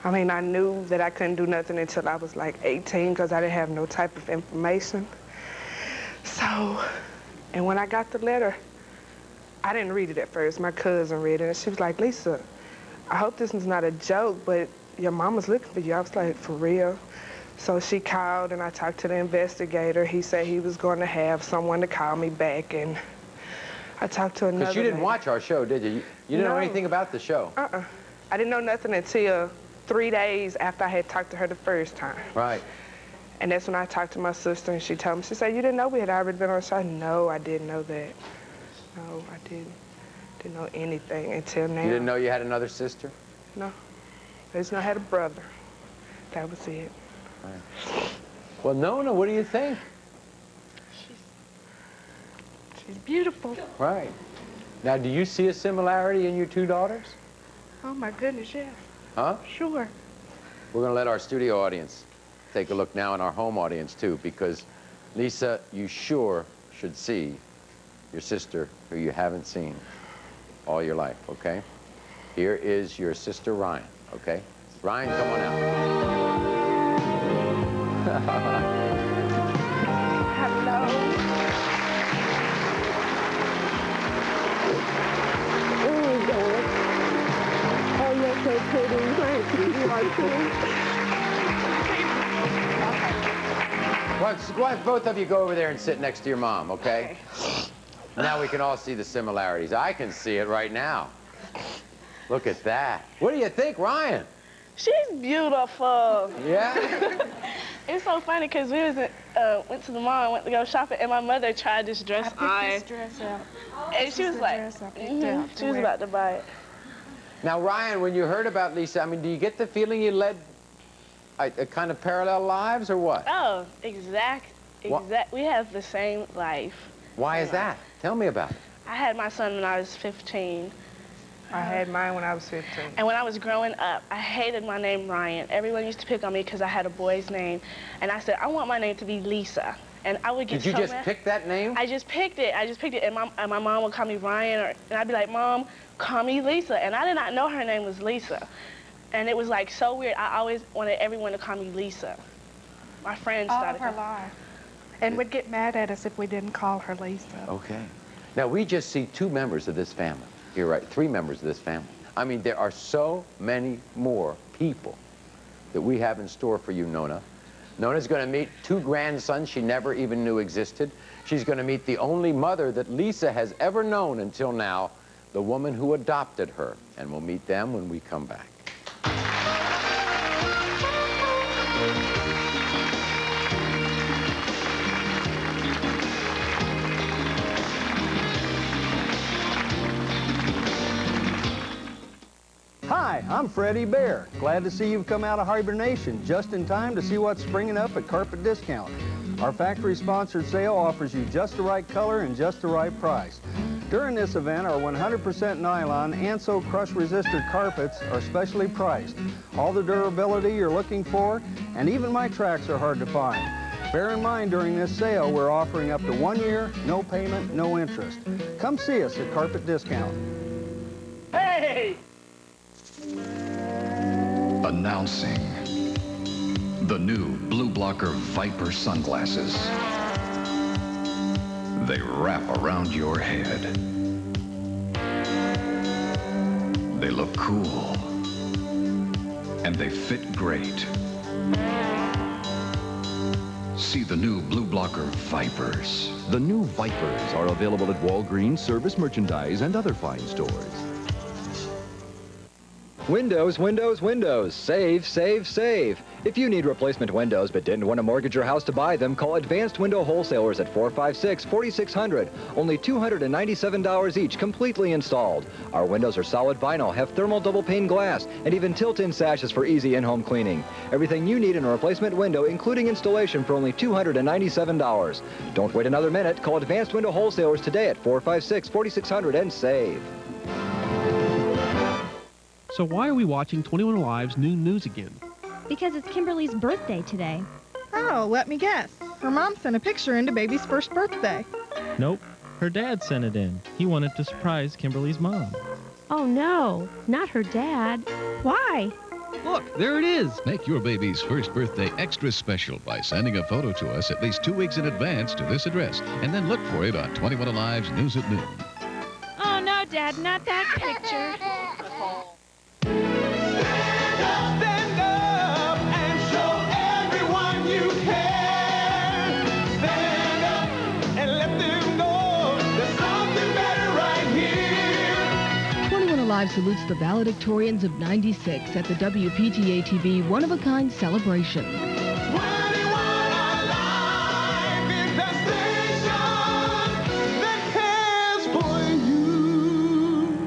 I mean, I knew that I couldn't do nothing until I was like 18 because I didn't have no type of information. So, and when I got the letter, I didn't read it at first. My cousin read it, and she was like, Lisa, I hope this is not a joke, but your mama's looking for you. I was like, for real? So she called, and I talked to the investigator. He said he was going to have someone to call me back, and I talked to another Because you didn't lady. watch our show, did you? You didn't know No. anything about the show. I didn't know nothing until 3 days after I had talked to her the first time. Right. And that's when I talked to my sister, and she told me, she said, you didn't know we had already been on the show? No, I didn't know that. No, I didn't know anything until now. You didn't know you had another sister? No. I just know I had a brother. That was it. Right. Well, Nona, what do you think? She's beautiful. Right. Now, do you see a similarity in your two daughters? Oh, my goodness, yes. Huh? Sure. We're going to let our studio audience take a look now, and our home audience, too, because, Lisa, you sure should see your sister who you haven't seen all your life, okay? Here is your sister, Ryan, okay? Ryan, come on out. Hello. Oh, you're so pretty. Thank you. You are too. Why don't both of you go over there and sit next to your mom, okay? Now we can all see the similarities. I can see it right now. Look at that. What do you think, Ryan? She's beautiful. Yeah? It's so funny because we went to the mall and went to go shopping, and my mother tried this dress on. This dress out. And she was like, she was about to buy it. Now, Ryan, when you heard about Lisa, I mean, do you get the feeling you led a kind of parallel lives or what? Oh, exact. We have the same life. Why is that? Tell me about it. I had my son when I was 15. I had mine when I was 15. And when I was growing up, I hated my name Ryan. Everyone used to pick on me because I had a boy's name. And I said, I want my name to be Lisa. And I would get Did you just pick that name? I just picked it. And my mom would call me Ryan, and I'd be like, Mom, call me Lisa. And I did not know her name was Lisa. And it was like so weird. I always wanted everyone to call me Lisa. My friends started. All of her life. And would get mad at us if we didn't call her Lisa. Okay. Now, we just see 2 members of this family. You're right, 3 members of this family. I mean, there are so many more people that we have in store for you, Nona. Nona's going to meet 2 grandsons she never even knew existed. She's going to meet the only mother that Lisa has ever known until now, the woman who adopted her. And we'll meet them when we come back. Hi, I'm Freddie Bear. Glad to see you've come out of hibernation just in time to see what's springing up at Carpet Discount. Our factory-sponsored sale offers you just the right color and just the right price. During this event, our 100% nylon Anso crush resistor carpets are specially priced. All the durability you're looking for, and even my tracks are hard to find. Bear in mind, during this sale, we're offering up to 1 year, no payment, no interest. Come see us at Carpet Discount. Hey! Announcing the new Blue Blocker Viper sunglasses. They wrap around your head. They look cool. And they fit great. See the new Blue Blocker Vipers. The new Vipers are available at Walgreens, Service Merchandise, and other fine stores. Windows, windows, windows. Save, save, save. If you need replacement windows but didn't want to mortgage your house to buy them, call Advanced Window Wholesalers at 456-4600. Only $297 each, completely installed. Our windows are solid vinyl, have thermal double pane glass, and even tilt-in sashes for easy in-home cleaning. Everything you need in a replacement window, including installation, for only $297. Don't wait another minute. Call Advanced Window Wholesalers today at 456-4600 and save. So why are we watching 21 Alive's Noon News again? Because it's Kimberly's birthday today. Oh, let me guess. Her mom sent a picture into baby's first birthday. Nope. Her dad sent it in. He wanted to surprise Kimberly's mom. Oh, no. Not her dad. Why? Look, there it is. Make your baby's first birthday extra special by sending a photo to us at least 2 weeks in advance to this address, and then look for it on 21 Alive's News at Noon. Oh, no, Dad, not that picture. Stand up and show everyone you care. Stand up and let them know there's something better right here. 21 Alive salutes the valedictorians of '96 at the WPTA-TV One-of-a-Kind celebration. 21 Alive is the station that cares for you.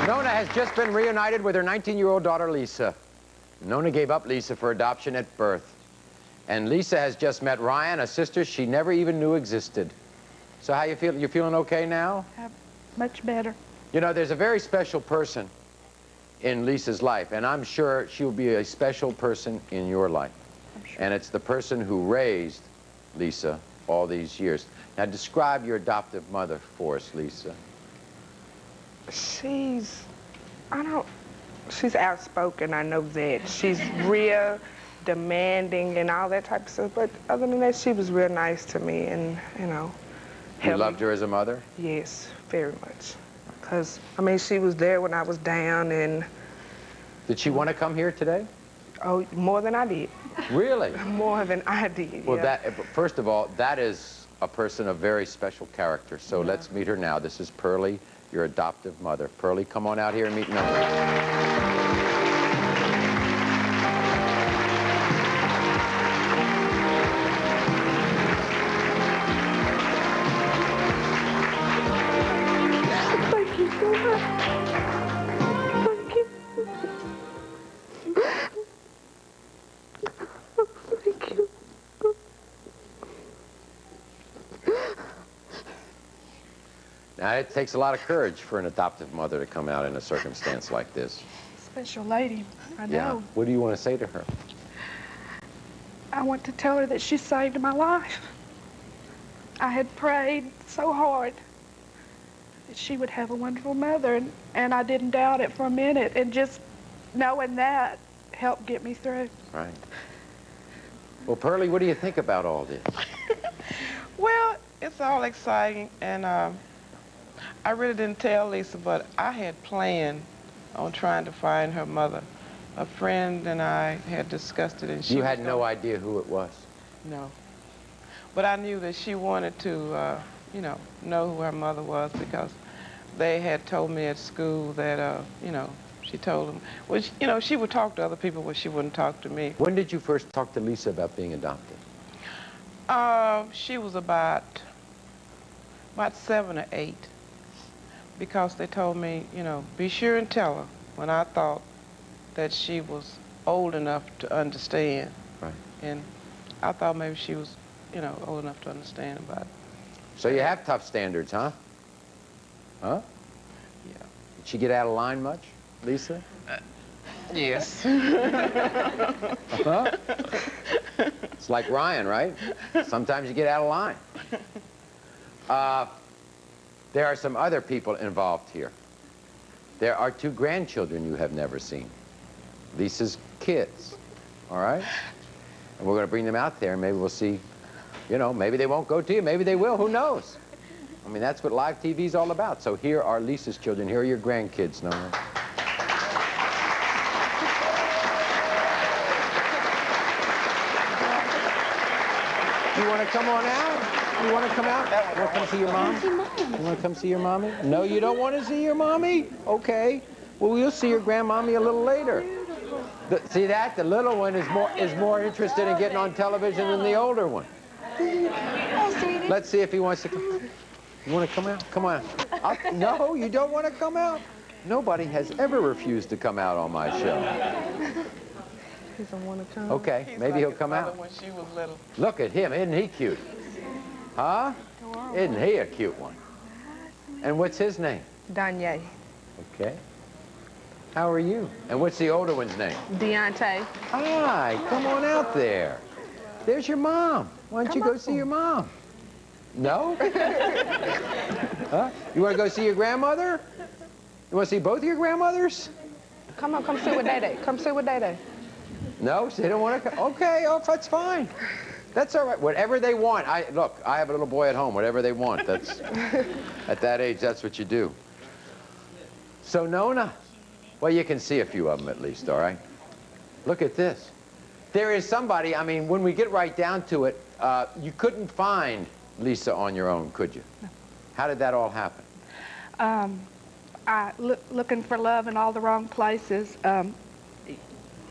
Nona has just been reunited with her 19-year-old daughter, Lisa. Nona gave up Lisa for adoption at birth. And Lisa has just met Ryan, a sister she never even knew existed. So how you feel? You feeling okay now? Much better. You know, there's a very special person in Lisa's life, and I'm sure she'll be a special person in your life. Sure. And it's the person who raised Lisa all these years. Now, describe your adoptive mother for us, Lisa. She's outspoken, I know that. She's real demanding and all that type of stuff, but other than that, she was real nice to me and, you know. You loved her as a mother? Yes, very much. Because, I mean, she was there when I was down and... Did she want to come here today? Oh, more than I did. Really? More than I did, Well, yeah. first of all, that is a person of very special character. So let's meet her now. This is Pearlie, your adoptive mother. Pearlie, come on out here and meet Nona. Thank you so much. Thank you. It takes a lot of courage for an adoptive mother to come out in a circumstance like this. Special lady, I know. Yeah. What do you want to say to her? I want to tell her that she saved my life. I had prayed so hard that she would have a wonderful mother, and I didn't doubt it for a minute, and just knowing that helped get me through. Right. Well, Pearlie, what do you think about all this? Well, it's all exciting, and I really didn't tell Lisa, but I had planned on trying to find her mother. A friend and I had discussed it, and she... You had no idea who it was? No. But I knew that she wanted to, you know who her mother was, because they had told me at school that, you know, she told them, well, she would talk to other people, but she wouldn't talk to me. When did you first talk to Lisa about being adopted? She was about 7 or 8, because they told me, you know, be sure and tell her when I thought that she was old enough to understand. Right. And I thought maybe she was, you know, old enough to understand about it. So you have tough standards, huh? Huh? Yeah. Did she get out of line much, Lisa? Yes. Huh? It's like Ryan, right? Sometimes you get out of line. There are some other people involved here. There are 2 grandchildren you have never seen. Lisa's kids, all right? And we're going to bring them out there, and maybe we'll see, you know, maybe they won't go to you, maybe they will, who knows? I mean, that's what live TV is all about. So here are Lisa's children. Here are your grandkids, Nona. You want to come on out? You want to come out? You want to come see your mom? You want to come see your mommy? No, you don't want to see your mommy? Okay. Well, we'll see your grandmommy a little later. See that? The little one is more interested in getting on television than the older one. Let's see if he wants to come. You want to come out? Come on. No, you don't want to come out? Nobody has ever refused to come out on my show. He doesn't want to come. Okay, maybe he'll come out. When she was little. Look at him, isn't he cute? Huh? Isn't he a cute one? And what's his name? Danye. Okay. How are you? And what's the older one's name? Deontay. Hi, come on out there. There's your mom. Why don't you go see your mom? No? Huh? You want to go see your grandmother? You want to see both of your grandmothers? Come on, come sit with Day-Day. Come sit with Day-Day. No, they don't want to come. Okay, oh, that's fine. That's all right. Whatever they want. Look, I have a little boy at home. Whatever they want. That's at that age, that's what you do. So Nona, well, you can see a few of them at least, all right? Look at this. There is somebody, I mean, when we get right down to it, you couldn't find Lisa on your own, could you? No. How did that all happen? Looking for love in all the wrong places.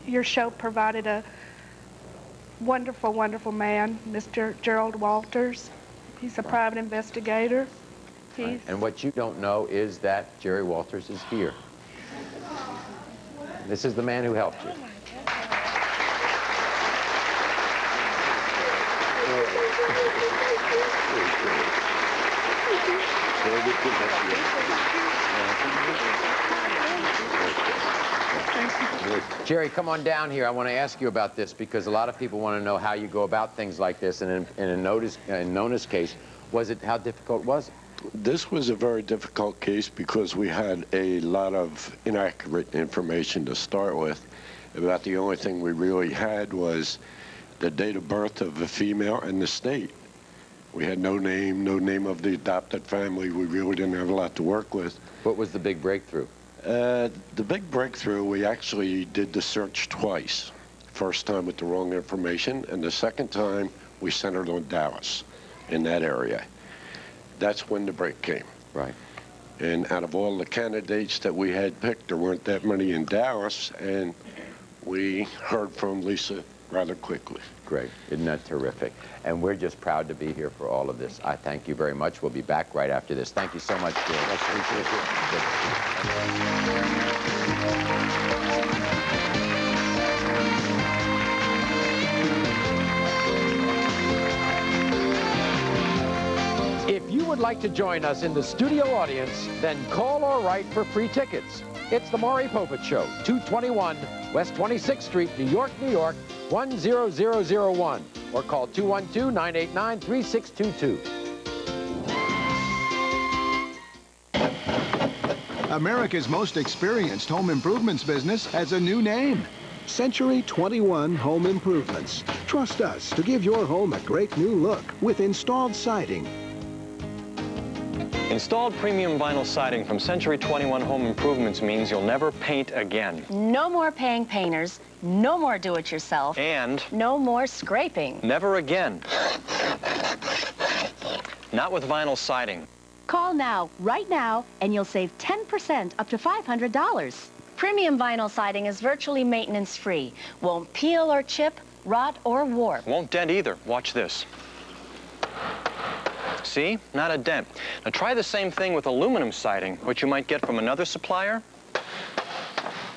Your show provided a wonderful, wonderful man, Mr. Gerald Walters. He's a private investigator. Right. And what you don't know is that Jerry Walters is here. This is the man who helped you. Jerry, come on down here. I want to ask you about this because a lot of people want to know how you go about things like this. And in Nona's case, how difficult was it? This was a very difficult case because we had a lot of inaccurate information to start with. About the only thing we really had was the date of birth of the female and the state. We had no name of the adopted family. We really didn't have a lot to work with. What was the big breakthrough? The big breakthrough, we actually did the search twice. First time with the wrong information, and the second time we centered on Dallas in that area. That's when the break came. Right. And out of all the candidates that we had picked, there weren't that many in Dallas, and we heard from Lisa rather quickly. Great. Isn't that terrific? And we're just proud to be here for all of this. I thank you very much. We'll be back right after this. Thank you so much, Jill. If you would would like to join us in the studio audience, then call or write for free tickets. It's the Maury Povich Show, 221 West 26th Street, New York, New York, 10001. Or call 212-989-3622. America's most experienced home improvements business has a new name. Century 21 Home Improvements. Trust us to give your home a great new look with installed siding. Installed premium vinyl siding from Century 21 Home Improvements means you'll never paint again. No more paying painters, no more do-it-yourself, And no more scraping. never again. Not with vinyl siding. Call now, right now, and you'll save 10% up to $500. Premium vinyl siding is virtually maintenance-free. Won't peel or chip, rot or warp. Won't dent either. Watch this. See? Not a dent. Now try the same thing with aluminum siding, which you might get from another supplier.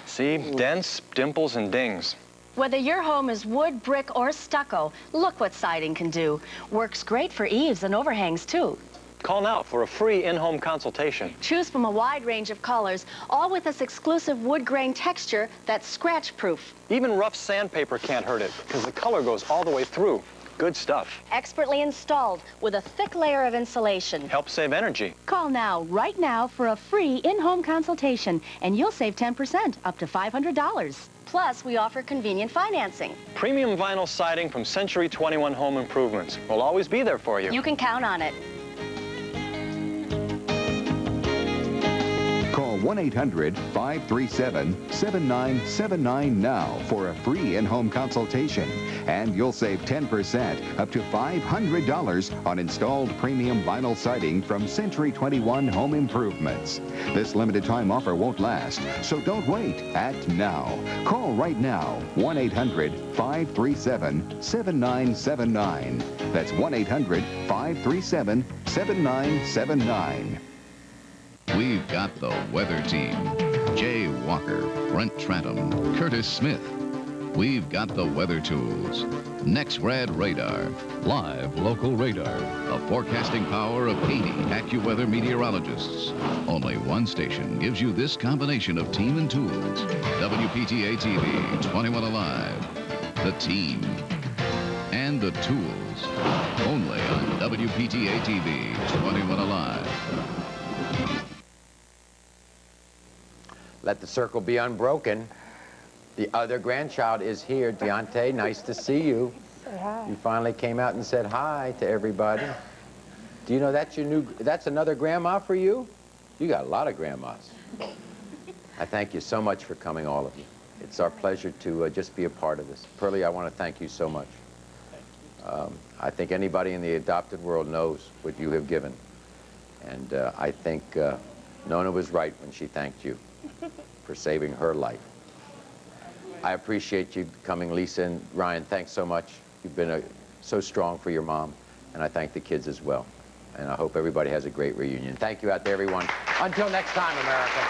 See? Dents, dimples, and dings. Whether your home is wood, brick, or stucco, look what siding can do. Works great for eaves and overhangs, too. Call now for a free in-home consultation. Choose from a wide range of colors, all with this exclusive wood grain texture that's scratch-proof. Even rough sandpaper can't hurt it, because the color goes all the way through. Good stuff. Expertly installed with a thick layer of insulation. Helps save energy. Call now, right now, for a free in-home consultation, and you'll save 10%, up to $500. Plus, we offer convenient financing. Premium vinyl siding from Century 21 Home Improvements. We'll always be there for you. You can count on it. Call 1-800-537-7979 now for a free in-home consultation. And you'll save 10%, up to $500 on installed premium vinyl siding from Century 21 Home Improvements. This limited time offer won't last, so don't wait. Act now. Call right now, 1-800-537-7979. That's 1-800-537-7979. We've got the weather team. Jay Walker, Brent Trantham, Curtis Smith. We've got the weather tools. NexRad Radar, live local radar. The forecasting power of 80 AccuWeather meteorologists. Only one station gives you this combination of team and tools. WPTA TV, 21 Alive. The team and the tools. Only on WPTA TV, 21 Alive. Let the circle be unbroken. The other grandchild is here. Deontay, nice to see you. Say hi. You finally came out and said hi to everybody. Do you know that's that's another grandma for you? You got a lot of grandmas. I thank you so much for coming, all of you. It's our pleasure to just be a part of this. Pearlie, I want to thank you so much. I think anybody in the adopted world knows what you have given. And I think Nona was right when she thanked you for saving her life. I appreciate you coming, Lisa and Ryan. Thanks so much. You've been so strong for your mom, and I thank the kids as well. And I hope everybody has a great reunion. Thank you out there, everyone. Until next time, America.